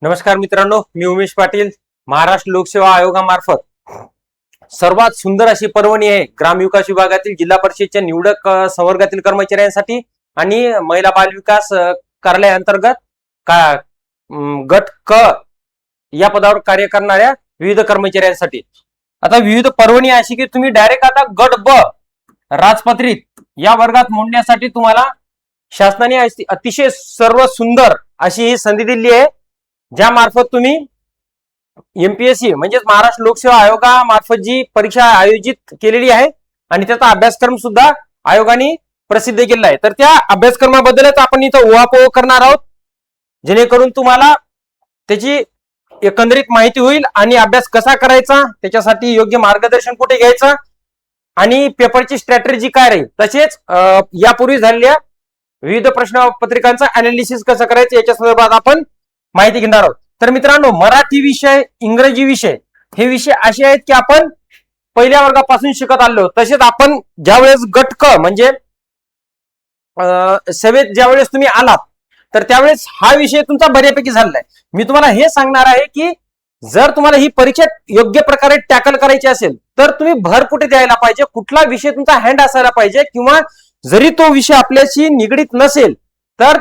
नमस्कार मित्रांनो, मी उमेश पाटील. महाराष्ट्र लोकसेवा आयोगामार्फत सर्वात सुंदर अशी पर्वणी आहे ग्रामविकास विभागातील जिल्हा परिषदेच्या निवडक संवर्गातील कर्मचाऱ्यांसाठी आणि महिला बाल विकास कार्यालय अंतर्गत गट क या पदावर कार्य करणाऱ्या विविध कर्मचाऱ्यांसाठी. आता विविध पर्वणी अशी की तुम्ही डायरेक्ट आता गट ब राजपत्रित या वर्गात मोडण्यासाठी तुम्हाला शासनाने अतिशय सर्व सुंदर अशी ही संधी दिली आहे, ज्या मार्फत तुम्ही एमपीएससी म्हणजेच महाराष्ट्र लोकसेवा आयोगामार्फत जी परीक्षा आयोजित केलेली आहे आणि त्याचा अभ्यासक्रम सुद्धा आयोगाने प्रसिद्ध केलेला आहे. तर त्या अभ्यासक्रमाबद्दलच आपण इथं उहापोह करणार आहोत, जेणेकरून तुम्हाला त्याची एकंदरीत माहिती होईल आणि अभ्यास कसा करायचा, त्याच्यासाठी योग्य मार्गदर्शन कुठे घ्यायचं आणि पेपरची स्ट्रॅटेजी काय राहील, तसेच यापूर्वी झालेल्या विविध प्रश्नपत्रिकांचं अनालिसिस कसं करायचं याच्या संदर्भात आपण माहिती घेणार आहोत. तर मित्रांनो, मराठी विषय, इंग्रजी विषय हे विषय असे आहेत की आपण पहिल्या वर्गापासून शिकत आलो. तसेच आपण ज्यावेळेस गट क म्हणजे सेवेत ज्यावेळेस तुम्ही आलात तर त्यावेळेस हा विषय तुमचा बऱ्यापैकी झालेला आहे. मी तुम्हाला हे सांगणार आहे की जर तुम्हाला ही परीक्षा योग्य प्रकारे टॅकल करायची असेल तर तुम्ही भर कुठे द्यायला पाहिजे, कुठला विषय तुमचा हँड असायला पाहिजे, किंवा जरी तो विषय आपल्याशी निगडीत नसेल तर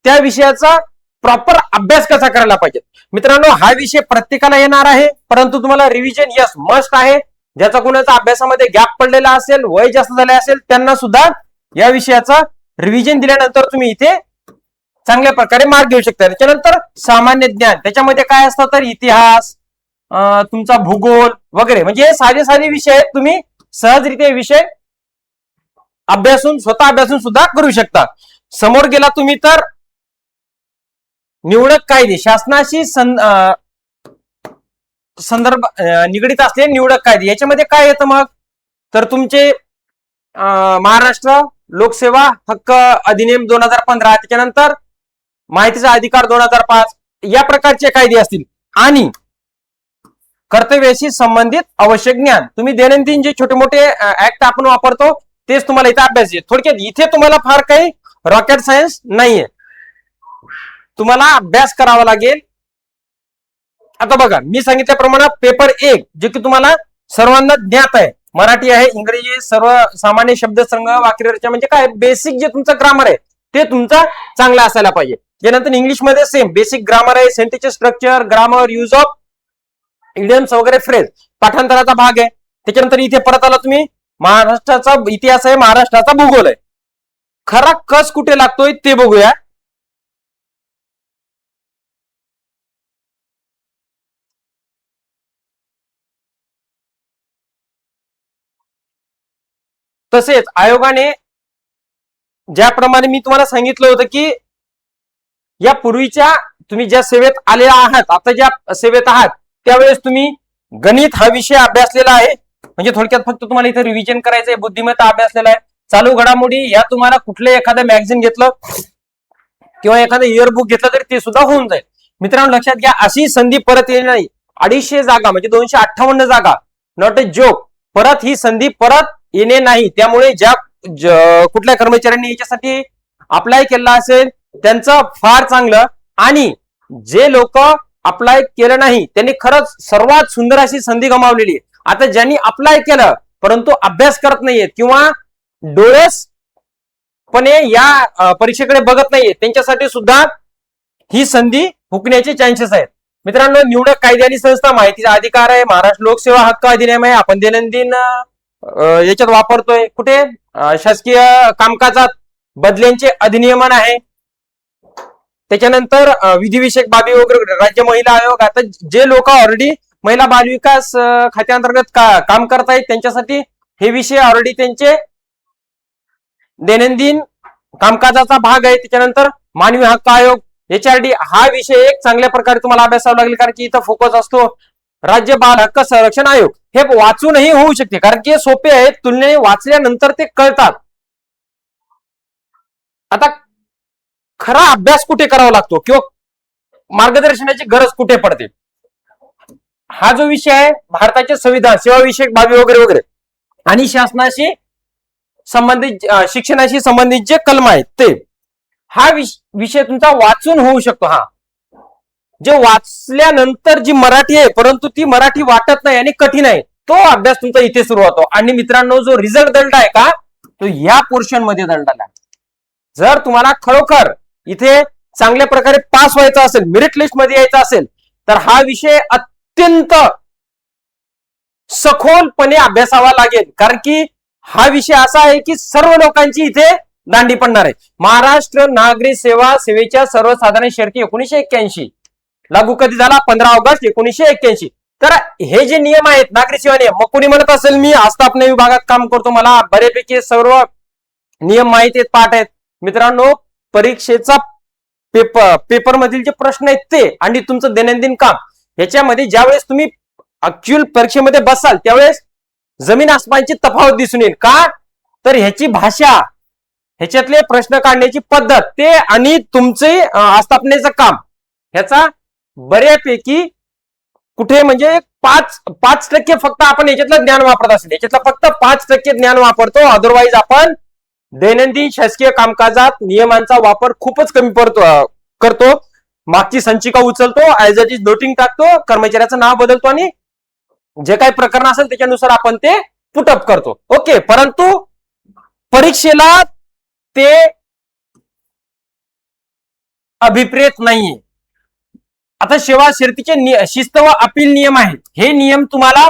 त्या विषयाचा प्रॉपर अभ्यास कसा करायला पाहिजे. मित्रांनो, हा विषय प्रत्येकाला येणार आहे, परंतु तुम्हाला रिव्हिजन यस मस्ट आहे. ज्याचा कोणाचा अभ्यासामध्ये गॅप पडलेला असेल, वय जास्त झाले असेल, त्यांना सुद्धा या विषयाचा रिव्हिजन दिल्यानंतर तुम्ही इथे चांगल्या प्रकारे मार्क घेऊ शकता. त्याच्यानंतर सामान्य ज्ञान, त्याच्यामध्ये काय असतं तर इतिहास, तुमचा भूगोल वगैरे, म्हणजे साधे साधे विषय आहेत. तुम्ही सहजरित्या विषय स्वतः अभ्यासून सुद्धा करू शकता. समोर गेला तुम्ही तर निवडक कायदे, शासनाशी संदर्भ निगडीत असलेले निवडक कायदे, याच्यामध्ये काय येतं मग तर तुमचे महाराष्ट्र लोकसेवा हक्क अधिनियम 2015, त्याच्यानंतर माहितीचा अधिकार 2005 या प्रकारचे कायदे असतील आणि कर्तव्याशी संबंधित आवश्यक ज्ञान. तुम्ही दैनंदिन जे छोटे मोठे ऍक्ट आपण वापरतो तेच तुम्हाला इथे अभ्यास आहे. थोडक्यात इथे तुम्हाला फार काही रॉकेट सायन्स नाहीये, तुम्हाला अभ्यास करावा लागेल. आता बघा, मी सांगितल्याप्रमाणे पेपर 1 जे की तुम्हाला सर्वांना ज्ञात आहे, मराठी आहे, इंग्रजी, सर्व सामान्य शब्दसंग्, वाक्यरचना, म्हणजे काय बेसिक जे तुमचं ग्रामर आहे ते तुमचं चांगलं असायला पाहिजे. त्यानंतर इंग्लिश मध्ये सेम बेसिक ग्रामर आहे, sentence structure, grammar, use of idioms वगैरे, फ्रेज, पाठांतराचा भाग आहे. त्याच्यानंतर इथे परत आला तुम्ही महाराष्ट्राचा इतिहास आहे, महाराष्ट्राचा भूगोल आहे. खरा कस कुठे लागतोय ते बघूया. तसेच आयोगाने ज्याप्रमाणे मी तुम्हाला सांगितलं होतं की या पूर्वीच्या तुम्ही ज्या सेवेत आलेला आहात, आता ज्या सेवेत आहात त्यावेळेस तुम्ही गणित हा विषय अभ्यासलेला आहे. म्हणजे थोडक्यात फक्त तुम्हाला इथे रिव्हिजन करायचंय. बुद्धिमत्ता अभ्यासलेला आहे. चालू घडामोडी या तुम्हाला कुठले एखादं मॅगझिन घेतलं किंवा एखादं इयरबुक घेतलं तरी ते सुद्धा होऊन जाईल. मित्रांनो, लक्षात घ्या, अशी संधी परत येणार नाही. 250 जागा म्हणजे 258 जागा, नॉट अ जोक. परत ही संधी परत येणे नाही. त्यामुळे ज्या कुठल्या कर्मचाऱ्यांनी याच्यासाठी अप्लाय केला असेल त्यांचं फार चांगलं, आणि जे लोक अप्लाय केलं नाही त्यांनी खरंच सर्वात सुंदर अशी संधी गमावलेली. आता ज्यांनी अप्लाय केलं परंतु अभ्यास करत नाहीयेत किंवा डोळसपणे या परीक्षेकडे बघत नाहीये, त्यांच्यासाठी सुद्धा ही संधी हुकण्याचे चान्सेस आहेत. मित्रांनो, निवडक कायदे आणि संस्था, माहितीचा अधिकार आहे, महाराष्ट्र लोकसेवा हक्क अधिनियम आहे, आपण दैनंदिन याच्यात वापरतोय. कुठे शासकीय कामकाजात बदल्यांचे अधिनियमन आहे. त्याच्यानंतर विधिविषयक बाबी वगैरे, राज्य महिला आयोग. आता जे लोक ऑलरेडी महिला बाल विकास खात्याअंतर्गत काम करत आहेत त्यांच्यासाठी हे विषय ऑलरेडी त्यांचे दैनंदिन कामकाजाचा भाग आहे. त्याच्यानंतर मानवी हक्क आयोग, HRD, हा विषय एक चांगल्या प्रकारे तुम्हाला अभ्यासावा लागेल, कारण की इथं फोकस असतो. राज्य बाल हक्क संरक्षण आयोग, हे वाचूनही होऊ शकते, कारण की सोपे आहेत, तुलनेने वाचल्यानंतर ते कळतात. आता खरा अभ्यास कुठे करावा लागतो किंवा मार्गदर्शनाची गरज कुठे पडते, हा जो विषय आहे भारताचे संविधान, सेवाविषयक बाबी वगैरे वगैरे आणि शासनाशी संबंधित शिक्षणाशी संबंधित जे कलम आहेत ते, हा विषय तुमचा वाचून होऊ शकतो. हा जे वाचल्यानंतर जी मराठी आहे परंतु ती मराठी वाटत नाही आणि कठीण आहे, तो अभ्यास तुमचा इथे सुरू होतो. आणि मित्रांनो, जो रिझल्ट दंड आहे का, तो या पोर्शन मध्ये दंडाला. जर तुम्हाला खरोखर इथे चांगल्या प्रकारे पास व्हायचं असेल, मेरिट लिस्ट मध्ये यायचं असेल, तर हा विषय अत्यंत सखोलपणे अभ्यासावा लागेल. कारण की हा विषय असा आहे की सर्व लोकांची इथे दांडी पडणार आहे. महाराष्ट्र नागरी सेवा सेवेच्या सर्वसाधारण शर्ती 1981 लागू कधी झाला? 15 ऑगस्ट 1981. तर हे जे नियम आहेत नागरी सेवा नियम, मग कोणी म्हणत असेल मी आस्थापना विभागात काम करतो, मला बरेपैकी सर्व नियम माहिती आहेत, पाठ आहेत. मित्रांनो, परीक्षेचा पेपर मधील जे प्रश्न आहेत ते आणि तुमचं दैनंदिन काम ह्याच्यामध्ये ज्यावेळेस तुम्ही ऍक्च्युअल परीक्षेमध्ये बसाल त्यावेळेस जमीन आसमानची तफावत दिसून येईल. का? तर ह्याची भाषा, ह्याच्यातले प्रश्न काढण्याची पद्धत ते आणि तुमचे आस्थापनेचं काम ह्याचा बऱ्यापैकी कुठे म्हणजे 5% फक्त आपण याच्यातलं ज्ञान वापरत असेल, याच्यातलं फक्त 5% ज्ञान वापरतो. अदरवाईज आपण दैनंदिन शासकीय कामकाजात नियमांचा वापर खूपच कमी करतो. मागची संचिका उचलतो, ऍज इट इज नोटिंग टाकतो, कर्मचाऱ्याचं नाव बदलतो आणि जे काही प्रकरण असेल त्याच्यानुसार आपण ते पुटअप करतो. ओके, परंतु परीक्षेला ते अभिप्रेत नाहीये. आता सेवा शर्तीचे शिस्त व अपील नियम आहेत. हे नियम तुम्हाला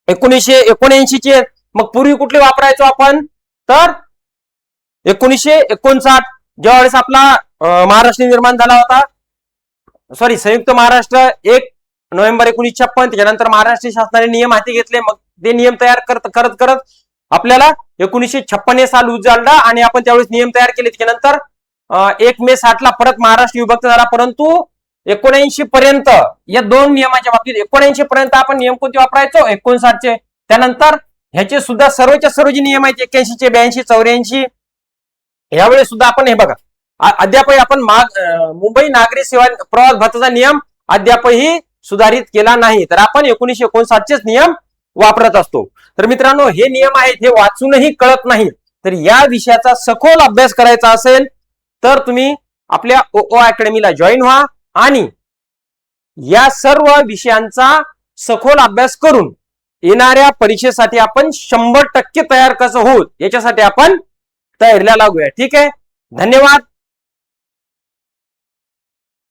1979 चे. मग पूर्वी कुठले वापरायचो आपण? तर 1959 ज्यावेळेस आपला महाराष्ट्र निर्माण झाला होता, सॉरी संयुक्त महाराष्ट्र 1 नोव्हेंबर 1956. त्याच्यानंतर महाराष्ट्र शासनाने नियम हाती घेतले. मग ते नियम तयार करत आपल्याला 1956 साल उजाडला आणि आपण त्यावेळेस नियम तयार केले. त्याच्यानंतर 1 मे 60 ला परत महाराष्ट्र विभक्त झाला. परंतु 79 पर्यंत या दोन नियमाच्या बाबतीत 79 पर्यंत आपण नियम कोणते वापरायचो? 59 चे. त्यानंतर ह्याचे सुद्धा सर्वच्या सर्व जे नियम आहेत 81 चे, 82, 84 यावेळेस सुद्धा आपण हे बघा अद्यापही आपण मुंबई नागरी सेवा प्रवास भत्ताचा नियम अद्यापही सुधारित केला नाही. तर आपण 1959 चेच नियम वापरत असतो. तर मित्रांनो, हे नियम आहेत, हे वाचूनही कळत नाही. तर या विषयाचा सखोल अभ्यास करायचा असेल तर तुम्ही आपल्या OO अकॅडमीला जॉईन व्हा आणि या सर्व विषयांचा सखोल अभ्यास करून येणाऱ्या परीक्षेसाठी आपण 100% तयार कसं होऊ याच्यासाठी आपण तयारीला लागूया. ठीक आहे, धन्यवाद.